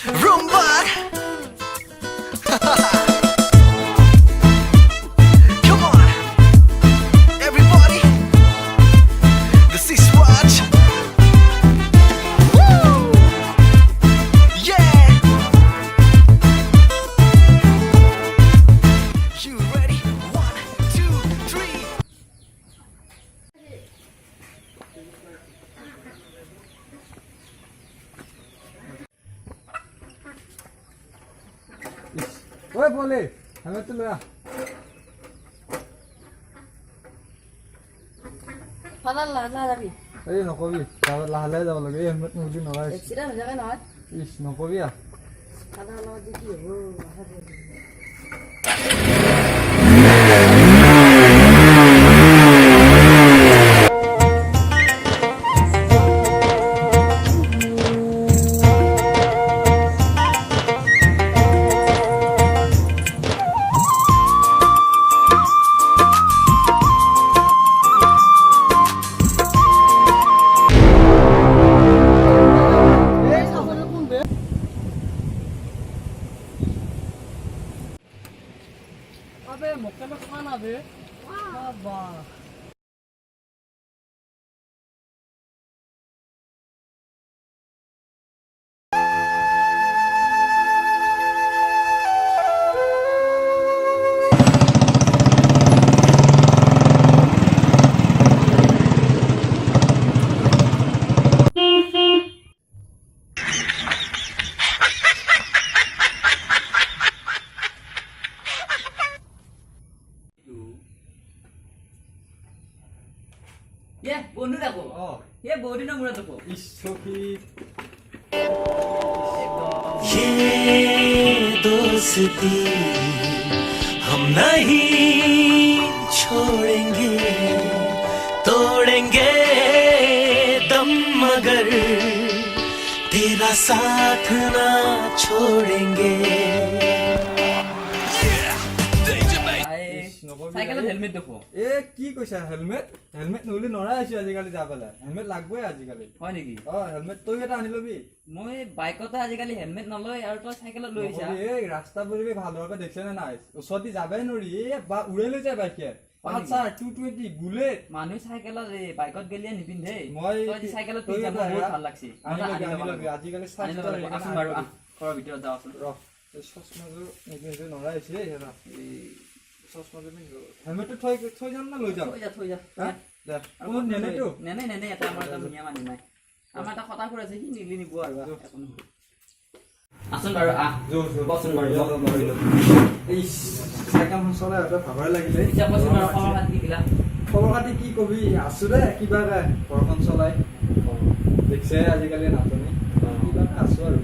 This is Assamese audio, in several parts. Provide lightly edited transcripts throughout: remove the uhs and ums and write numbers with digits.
Rumba. Come on, everybody. This is Raj. Woo! Yeah. You ready? 1, 2, 3. ঐ বলে হেলমেটটো লৈ আহ ফাদার লাজা যাবি এই নকবি লাহে লাহে যাব লাগে এই হেলমেট নহ'লে নলগাই এক্সিডেন্ট হৈ যাবে নহয় ইছ নকবি আহ ফাদার লগত দি কি হ'ব আবে মক্কা মে খানা বে বাবা ये বন্ধু দেখো ये বডি না মুরা দেখো ইছ সখী ये दोस्ती हम नहीं छोड़ेंगे तोड़ेंगे दम मगर तेरा साथ ना छोड़ेंगे সাইকেলত হেলমেট দেখো এ কি কৈছা হেলমেট হেলমেট নহ'লে নৰাই আছো আজিকালি যাবলৈ হেলমেট লাগবই আজিকালি হয় নেকি হেলমেট তই এটা আনি ল'বি মই বাইকতে আজিকালি হেলমেট নলয় আৰু তই চাইকেলত লৈ আহিছা এই ৰাস্তা পৰিৱেশ ভালদৰে দেখিছে নে নাই ওচৰতে যাবই নোৱাৰি এই বা উৰাই লৈ যায় বাইকে পালচাৰ 220 বুলেট মানুহ চাইকেলত এই বাইকত গেলিয়ে নিপিন্ধে মই তই চাইকেলত পিন্ধি যাব বহুত ভাল লাগছি আনি ল'বি আজিকালি স্বাস্থ্য আছোন বাৰু ঘৰৰ ভিতৰত যাওঁ আছোন ৰহ চশমাযোৰ নিপিন্ধি নৰাই আহিছে হেৰা এই চশমাযোৰ পিন্ধি হেলমেটটো থৈ যাম না লৈ যাম থৈ যা দে কোনো নেনেতো নেনে এটা আমাৰ এটা ধুনীয়া মানুহ নাই আমাৰ এটা কথা কৈ আছে সি নিলি নিব আৰু আছোন বাৰু বচোন বাৰু এই চাইকেলখন চলাই ভাগৰ লাগিলে এতিয়া বচোন বাৰু খবৰ খাতি কি দিলা খবৰ খাতি কি কবি আছো দে কিবাকে ঘৰখন চলাই দেখিছে আজিকালি নাটনি কিবাকে আছো আৰু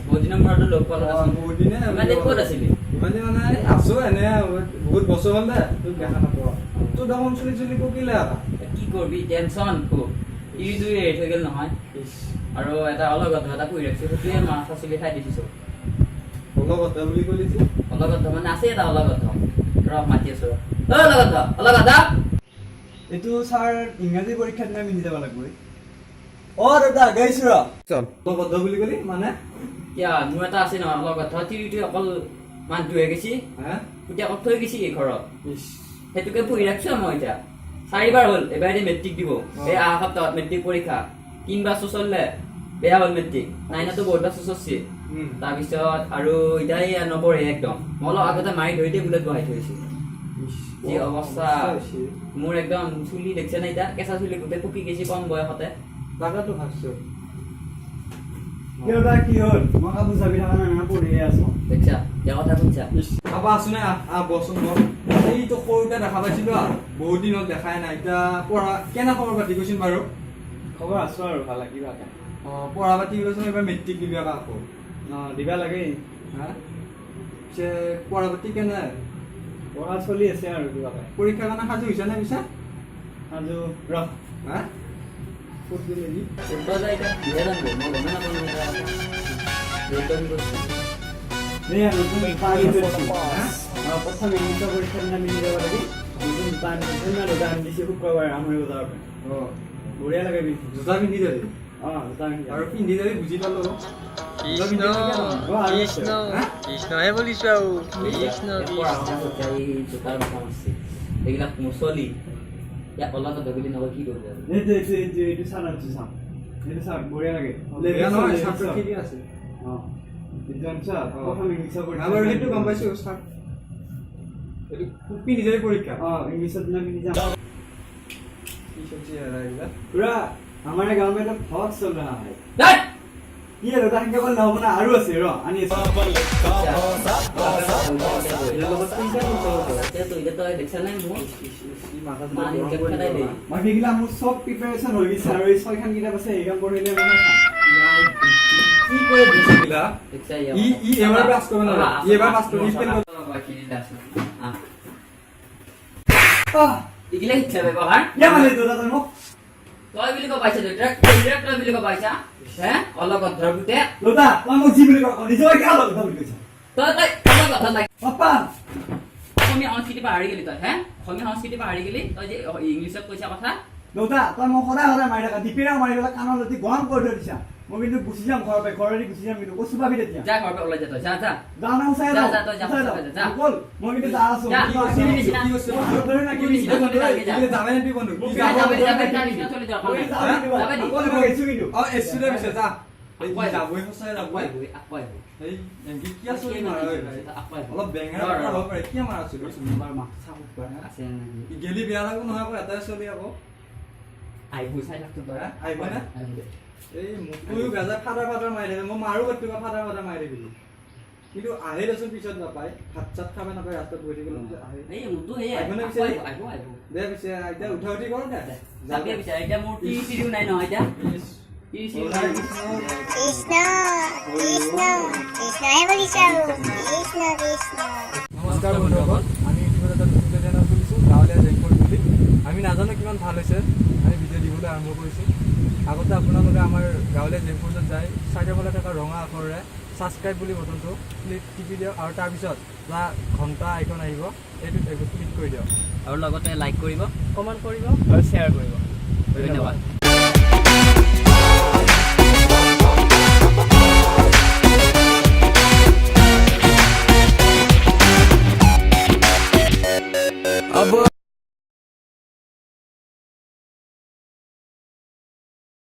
বহুত দিনৰ মূৰত লগ পালো বহুত দিনে ইমান দিন ক'ত আছিলি ইমান দিন মানে আছো এনে বহুত বছৰ হ'ল দে তোক দেখা নাপাওঁ তোৰ দেখোন চলি চলি পকিলে আৰু কি কৰবি টেনচন খুব ই দুই এৰি থৈ গ'ল নহয় আৰু এটা অলগত এটা কৰি ৰাখিছো সেইটোৱে মাথা চলি খাই দিছো অলগত বুলি ক'লি যে অলগত মানে আছে এটা অলগত ৰ মাতি আছো অলগত এইটো ছাৰ ইংৰাজী পৰীক্ষাত আমি মিলি যাব লাগিব দাদা গাইছো ৰ চল অলগত বুলি ক'লি মানে কিয় মোৰ এটা আছে নহয় অলগত তিৰিটো অকল মানুহটো হৈ গৈছি এতিয়া অকল থৈ গৈছি ঘৰত সেইটোকে পঢ়ি ৰাখিছো মই এতিয়া 4 বাৰ হ'ল এবাৰ মেট্ৰিক দিব এই অহা সপ্তাহত মেট্ৰিক পৰীক্ষা 3 বাৰ চলিলে বেয়া হ'ল মেট্ৰিক 9তো বহুত বাৰ চলিছে তাৰপিছত আৰু এতিয়া নপঢ়ে একদম মই আগতে মাৰি ধৰি দিয়ে বুলেট বহাই থৈছো যি অৱস্থা মোৰ একদম চুলি দেখিছে না এতিয়া কেঁচা চুলি গোটেই পকি গৈছে কম বয়সতে লাগাটো ভাবছো কি হ'ল মই কাপোৰ চাবি থকা নাই পঢ়িয়ে আছো দেখিছা এতিয়া কথা শুনছা খাবা আছো নে বচোন বল এইটো সৰুতে দেখা পাইছিলো বহুত দিনত দেখাই নাই এতিয়া পঢ়া কেনে খবৰ পাতি কৈছিল বাৰু খবৰ আছো আৰু ভাল কিবাকে পঢ়া পাতি কৈছোন এইবাৰ মেট্ৰিক দিবি আকৌ দিবা লাগে হা পিছে পঢ়া পাতি কেনে পঢ়া চলি আছে আৰু কিবাকে পৰীক্ষাৰ কাৰণে সাজু হৈছে নে পিছে আৰু ৰহ হা ক'ত গ'লে ফুটবল যায় এতিয়া কিহে জানিব মই গমে নাপালো ৰিটাৰ্ণ কৰিছো নতুন প্ৰথম ইংলিছ পৰীক্ষাৰ দিনা মিলি যাব লাগে নতুন পান দোকান দিছে শুক্ৰবাৰে আমৰি বজাৰৰ পৰা বঢ়িয়া লাগে জোতা পিন্ধি যাবি জোতা পিন্ধি আৰু পিন্ধি যাবি বুজি পালো কৃষ্ণ কৃষ্ণ কৃষ্ণহে বলিছো আৰু কৃষ্ণ জোতাৰ কথা আছে এইবিলাক মুছলি ইয়াক অলপ দগলি নগৈ কি কৰিব এইটো চাহ আনিছো চাহ এইটো চাহ বঢ়িয়া লাগে বেয়া নহয়, চাহটো ঠিকে আছে। এইটো আনিছা প্ৰথম ইংলিছত আমাৰ সেইটো গম পাইছো চাহ এইটো পিন্ধি যায় পৰীক্ষা ইংলিছত না পিন্ধি যাম কি চব্জি এৰা এইবিলাক पूरा हमारे गांव में तो बहुत चल रहा है ধ্যাৎ! ये रोटा के बोल ना बना आरु আছে ৰ আনি আছে ইয়াৰ লগত পইচা এতিয়া তই দেখছা নাই মোক মান ইনকাম কৰাই দে বাকি গিলা মোৰ সব প্ৰিপাৰেচন হৈ গৈছে আৰু এই ছয়খান কিতাপ আছে এক্সাম পঢ়িলে মানে কি কৰি দিছিলা দেখছা ই এবাৰ পাস কৰিব না ই এবাৰ পাস কৰি স্পেল ইগিলা শিক্ষা ব্যৱহাৰ ইয়া মানে দাদা তই মোক তই বুলি কব পাইছা তই বুলি কব পাইছা হে অলপ অদ্ৰগুতে দাদা তই মোক জি বুলি কওঁ নিজে কি অলপ কথা বুলি কৈছ তই অলপ কথা নাই পাপা অসমীয়া সংস্কৃতি পাহৰি গেলি তই হে অসমীয়া সংস্কৃতি পাহৰি গেলি তই যে ইংলিছত কৈছা কথা দাদা তই মোক সদায় সদায় মাৰি থাকা দিপিৰা মাৰি পেলাই কাণত যদি গৰম কৰি থৈ দিছা মই কিন্তু গুচি যাম ঘৰৰ পৰা ঘৰৰে গুচি যাম কিন্তু কচু পাবি তেতিয়া যা ঘৰৰ পৰা ওলাই যা তই যা যা যাওঁ না উচাই যা, যাওঁ যা, তই যা, যা। বল মই কিন্তু যা আছো যা, কি কি কৈছে নিচিনা? কি কৈছে ধৰি না কি কি নিচিনা? নিচিনা জানে নেকি বন্ধু মোক যা, যা, যাবে, যা, যাবে, যা, তাৰ নিচিনা চলি যা, মই অকল যাওঁ কিন্তু যাবে নি? অকল মই গৈছো কিন্তু অ এসুলে পিছে যা এই আকবাই যাবই সঁচাই যাবই আকবাই এই এনকি কি আছে মাৰা আকবাই অলপ বেঙেনা কৰা হ'ব পাৰে কি মাৰা আছিল এবাৰ মাথা উঠবা আছে নেকি ই গেলি বেয়া লাগব নহয় আকৌ এটাই চলি আকৌ আইবু চাই থাকতো তই আহিব না আহিব দে। এই মুকুয়ো গাজা ফাটা ফাটা মাৰি থাকে মই মাৰো কেতিয়াবা ফাটা ফাটা মাৰি থাকিলো কিন্তু আহে দেচোন পিছত নাপায় ভাত চাত খাব নাপায় ৰাস্তাত বহি থাকিলে পিছত আহে এই মোৰতো এই আহিব নে পিছে? আহিব আহিব দে পিছে এতিয়া উঠা উঠি কৰ দে যাবি পিছে এতিয়া মোৰ টি চিৰিও নাই নহয় এতিয়া টি চিৰিও নাই কৃষ্ণ কৃষ্ণ কৃষ্ণহে বলিছো আৰু কৃষ্ণ কৃষ্ণ নমস্কাৰ বন্ধুসকল আমি ইউটিউবত এটা নতুন চেনেল খুলিছোঁ গাঁৱলীয়া জেংফোৰ্ড বুলি আমি নাজানো কিমান ভাল হৈছে আমি ভিডিঅ' দিবলৈ আৰম্ভ কৰিছোঁ আগতে আপোনালোকে আমাৰ গাঁৱলীয়া জেংফোৰ্ডত যায় চাৰিওফালে থকা ৰঙা আখৰেৰে ছাবস্ক্ৰাইব বুলি বটনটো টিপি দিয়ক আৰু তাৰপিছত যা ঘণ্টা আইকন আহিব এইটোত ক্লিক কৰি দিয়ক আৰু লগতে লাইক কৰিব কমেণ্ট কৰিব আৰু শ্বেয়াৰ কৰিব ধন্যবাদ